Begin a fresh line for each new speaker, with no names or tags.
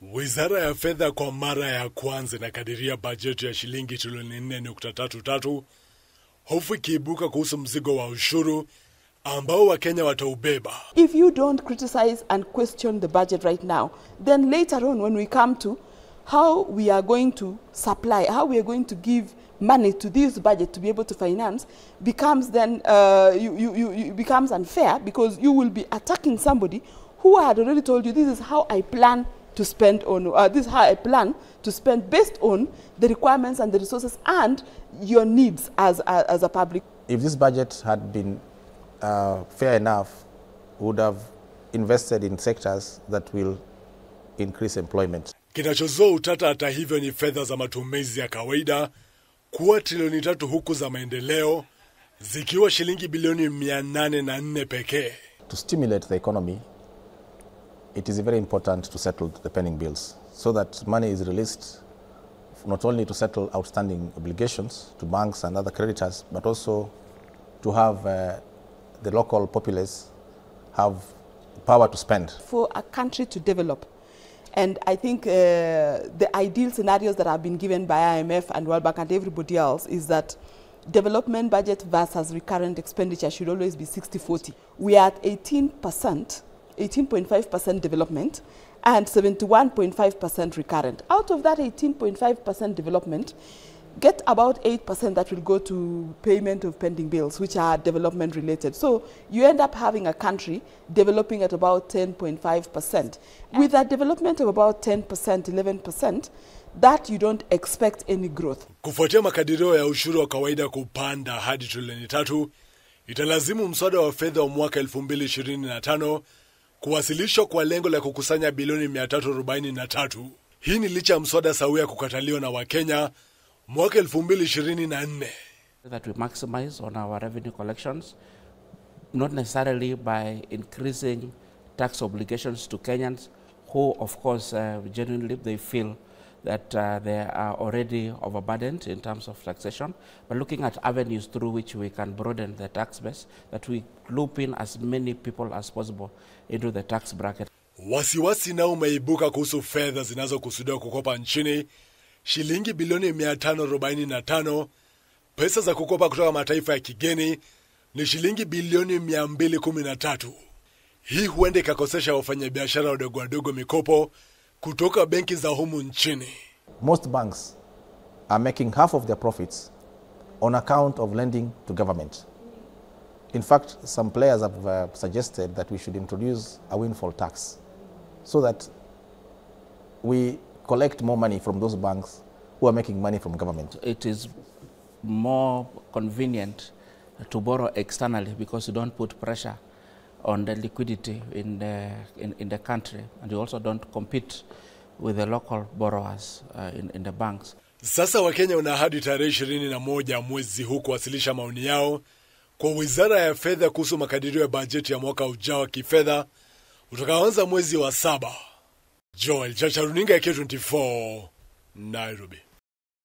Wizara ya Fedha kwa mara ya kwanza inakadiria bajeti ya shilingi trilioni 4.33, hofu ikiibuka kuhusu mzigo wa ushuru ambao Wakenya wataubeba.
If you don't criticize and question the budget right now, then later on when we come to how we are going to supply, how we are going to give money to this budget to be able to finance, becomes then becomes unfair, because you will be attacking somebody who had already told you this is how I plan to spend on, this is how I plan to spend based on the requirements and the resources and your needs as a public.
If this budget had been fair enough, we would have invested in sectors that will increase employment.
Kinachozua utata hata hivyo ni fedha za matumizi ya kawaida kuwa trilioni 3, huku za maendeleo zikiwa shilingi bilioni 804 pekee.
To stimulate the economy, it is very important to settle the pending bills so that money is released not only to settle outstanding obligations to banks and other creditors, but also to have the local populace have power to spend.
For a country to develop, and I think the ideal scenarios that have been given by IMF and World Bank and everybody else is that development budget versus recurrent expenditure should always be 60-40. We are at 18%, 18.5% development and 71.5% recurrent. Out of that 18.5% development, get about 8% that will go to payment of pending bills, which are development related. So you end up having a country developing at about 10.5%. With a development of about 10%, 11%, that you don't expect any growth.
Kufuatia makadirio ya ushuru wa kawaida kupanda hadi trilioni 3, italazimu mswada wa fedha wa mwaka 2025 kuwasilishwa kwa lengo la kukusanya bilioni 343. Hii ni licha ya mswada sawia kukataliwa na Wakenya mwaka 2024.
That we maximize on our revenue collections, not necessarily by increasing tax obligations to Kenyans, who of course genuinely they feel that they are already overburdened in terms of taxation, but looking at avenues through which we can broaden the tax base, that we loop in as many people as possible into the tax bracket.
Wasiwasi nao umeibuka kuhusu fedha zinazokusudiwa kukopa nchini, shilingi bilioni 545, pesa za kukopa kutoka mataifa ya kigeni ni shilingi bilioni 213. Hii huenda ikakosesha wafanyabiashara wadogo wadogo mikopo kutoka benki za humu nchini.
Most banks are making half of their profits on account of lending to government. In fact, some players have suggested that we should introduce a windfall tax so that we collect more money from those banks who are making money from government.
It is more convenient to borrow externally because you don't put pressure on the liquidity in the country, and you also don't compete with the local borrowers in the banks.
Sasa Wakenya wana hadi tarehe 21 mwezi huu kuwasilisha maoni yao kwa Wizara ya Fedha kuhusu makadirio ya bajeti ya mwaka ujao wa kifedha utakaoanza mwezi wa 7. Joel Chacha, runinga ya K24, Nairobi.